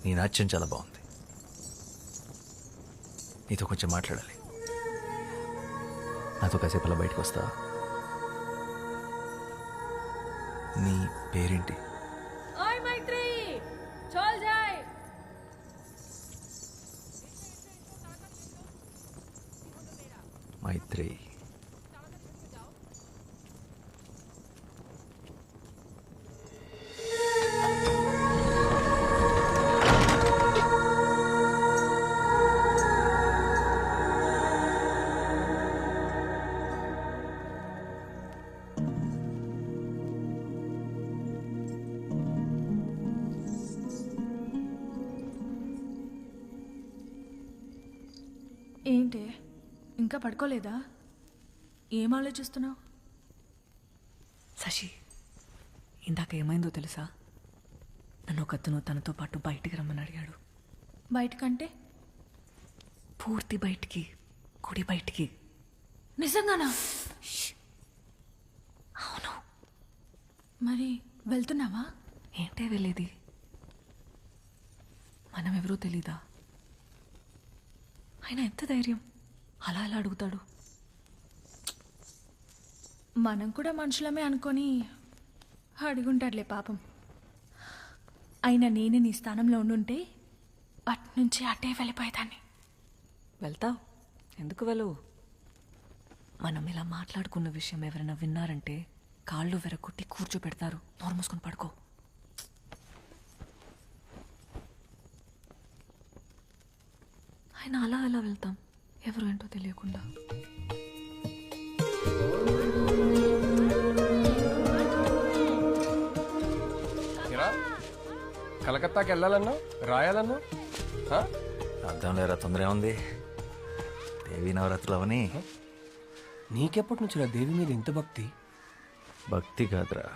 నీ నాట్యం చాలా బాగుంది. నీతో కొంచెం మాట్లాడాలి. నాతో కాసేపు అలా బయటకు వస్తావా? నీ పేరేంటి? మైత్రి. ఏంటి ఇంకా పడుకోలేదా? ఏం ఆలోచిస్తున్నావు? శశి, ఇందాక ఏమైందో తెలుసా? నన్ను ఒకతను తనతో పాటు బయటికి రమ్మని అడిగాడు. బయటకంటే? పూర్తి బయటికి, గుడి బయటికి. నిజంగానా? అవును. మరి వెళ్తున్నావా? ఏంటే వెళ్ళేది? మనం ఎవరో తెలీదా? ఆయన ఎంత ధైర్యం అలా ఎలా అడుగుతాడు? మనం కూడా మనుషులమే అనుకొని అడుగుంటాడులే పాపం. అయినా నేను నీ స్థానంలో ఉండుంటే అటు నుంచి అటే వెళ్ళిపోయేదాన్ని. వెళ్తావు, ఎందుకు వెళ్ళవు? మనం ఇలా మాట్లాడుకున్న విషయం ఎవరైనా విన్నారంటే కాళ్ళు వెరగొట్టి కూర్చోపెడతారు. నోరు మూసుకొని పడుకో. ఆయన అలా ఎలా వెళ్తాం ఎవరు ఏంటో తెలియకుండా? కలకత్తాకి వెళ్ళాలన్నా రాయాలన్నా అర్థం లేరా, తొందర ఏముంది? దేవీ నవరాత్రులు అవని. నీకెప్పటి నుంచి రా దేవి మీద ఇంత భక్తి? భక్తి కాదురా,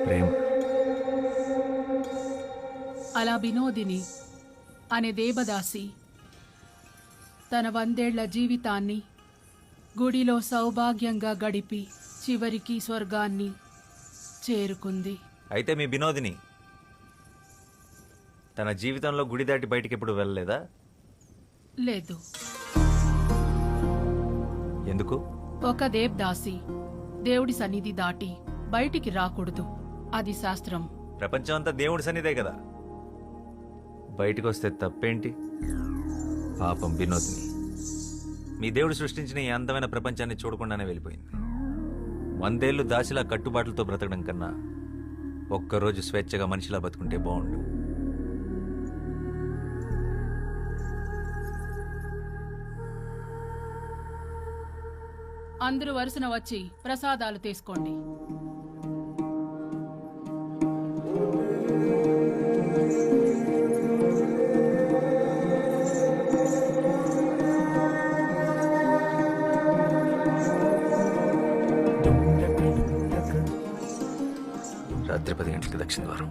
ప్రేమ. అలా వినోదిని అనే దేవదాసి తన 100 ఏళ్ల జీవితాన్ని గుడిలో సౌభాగ్యంగా గడిపి చివరికి స్వర్గాన్ని చేరుకుంది. అయితే మీ వినోదిని తన జీవితంలో గుడి దాటి బయటికి ఎప్పుడు వెళ్ళలేదా? లేదు. ఎందుకు? ఒక దేవదాసి దేవుడి సన్నిధి దాటి బయటికి రాకూడదు, అది శాస్త్రం. ప్రపంచం అంతా దేవుడి సన్నిధే కదా, బయటకు వస్తే తప్పేంటి? పాపం వినోదిని మీ దేవుడు సృష్టించిన ఈ అందమైన ప్రపంచాన్ని చూడకుండానే వెళ్ళిపోయింది. 100 ఏళ్ళు దాసిలా కట్టుబాట్లతో బ్రతకడం కన్నా ఒక్కరోజు స్వేచ్ఛగా మనిషిలా బతుకుంటే బాగుండు. అందరూ వరుసన వచ్చి ప్రసాదాలు తీసుకోండి. రాత్రి 10 గంటలకు దక్షిణ ద్వారం.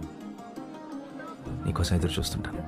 నీకోసం ఎదురు చూస్తుంటాను.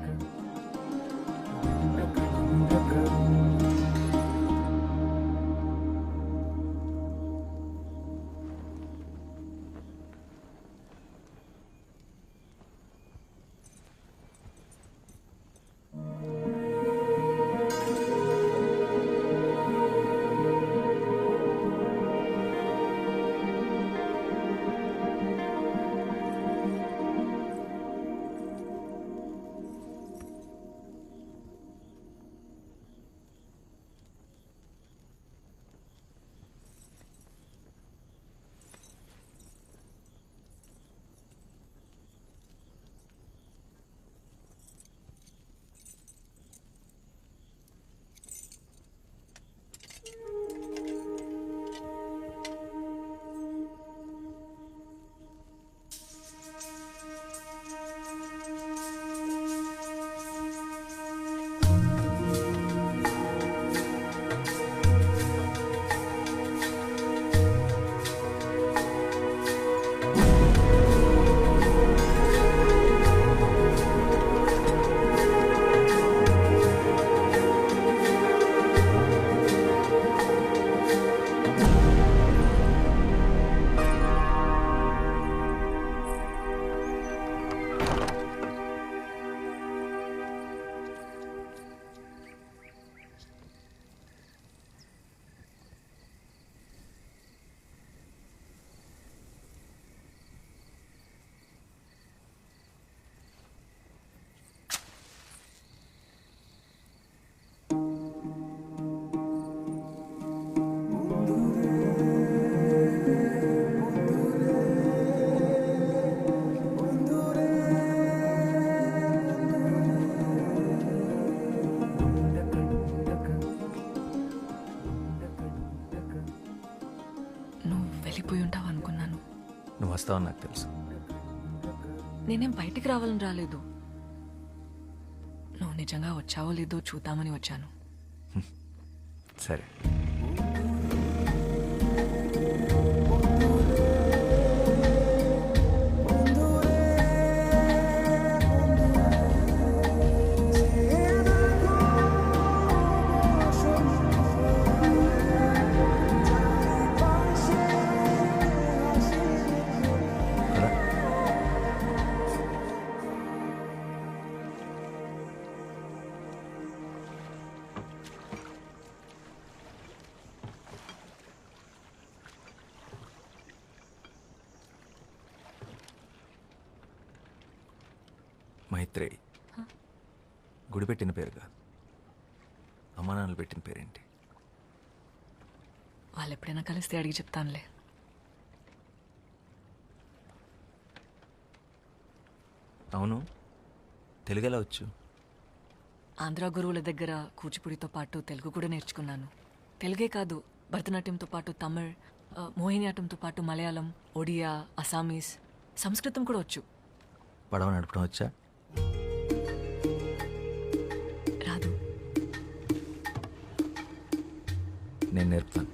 నువ్వు వెళ్ళిపోయి ఉంటావు అనుకున్నాను. నువ్వు వస్తావని నాకు తెలుసు. నేనేం బయటికి రావాలని రాలేదు. నువ్వు నిజంగా వచ్చావో లేదో చూద్దామని వచ్చాను. సరే, మైత్రేయి గుడి పెట్టిన పేరు కాదు, అమ్మా నాన్నలు పెట్టిన పేరేంటి? వాళ్ళు ఎప్పుడైనా కలిస్తే అడిగి చెప్తానులే. అవును, తెలుగు ఎలా వచ్చు? ఆంధ్ర గురువుల దగ్గర కూచిపూడితో పాటు తెలుగు కూడా నేర్చుకున్నాను. తెలుగే కాదు, భరతనాట్యంతో పాటు తమిళ్, మోహినియాటంతో పాటు మలయాళం, ఒడియా, అసామీస్, సంస్కృతం కూడా వచ్చు. పడవ నడపడం వచ్చా? రాదు. నేను నేర్పుతాను,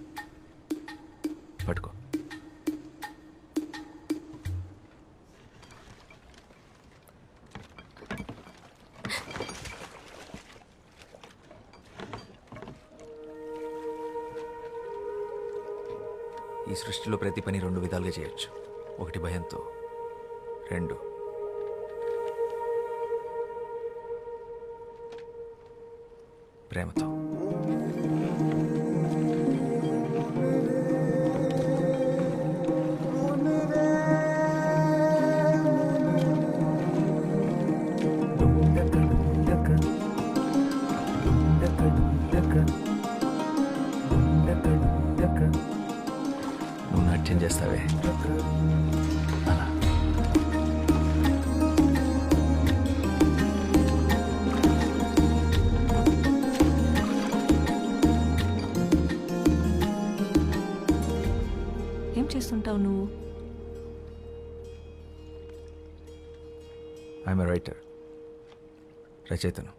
పట్టుకో. ఈ సృష్టిలో ప్రతి పని రెండు విధాలుగా చేయొచ్చు. ఒకటి భయంతో, రెండు ప్రేమతో. నువ్వు నాట్యం చేస్తావే అలా. ఏం చేస్తుంటావు నువ్వు? ఐఎమ్ ఎ రైటర్, రచయితను.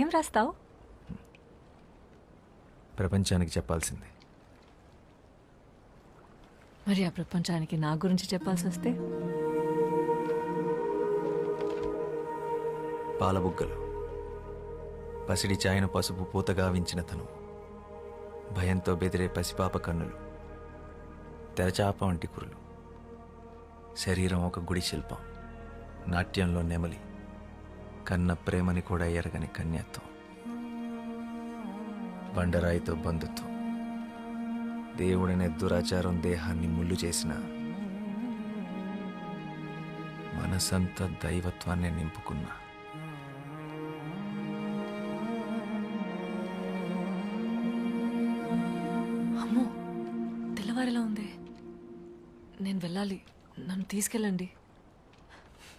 ఏం రాస్తావు? ప్రపంచానికి చెప్పాల్సింది. మరి ఆ ప్రపంచానికి నా గురించి చెప్పాల్సి వస్తే? పాలబుగ్గలు, పసిడి చాయను పసుపు పూతగా వించిన తను, భయంతో బెదిరే పసిపాప కన్నులు, తెరచాప వంటి కురులు, శరీరం ఒక గుడి శిల్పం, నాట్యంలో నెమలి, కన్న ప్రేమని కూడా ఎరగని కన్యత్వం, బండరాయితో బంధుత్వం, దేవుడనే దురాచారం దేహాన్ని ముళ్ళు చేసిన మనసంతా దైవత్వాన్ని నింపుకున్న అమ్మో, తెల్లవారేలా ఉంది. నేను వెళ్ళాలి, నన్ను తీసుకెళ్ళండి.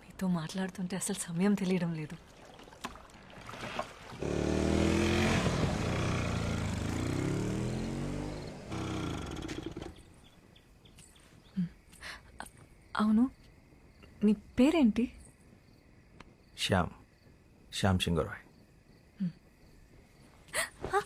మీతో మాట్లాడుతుంటే అసలు సమయం తెలియడం లేదు. అవును, నీ పేరేంటి? శ్యామ్ సింగరాయ్. ఆ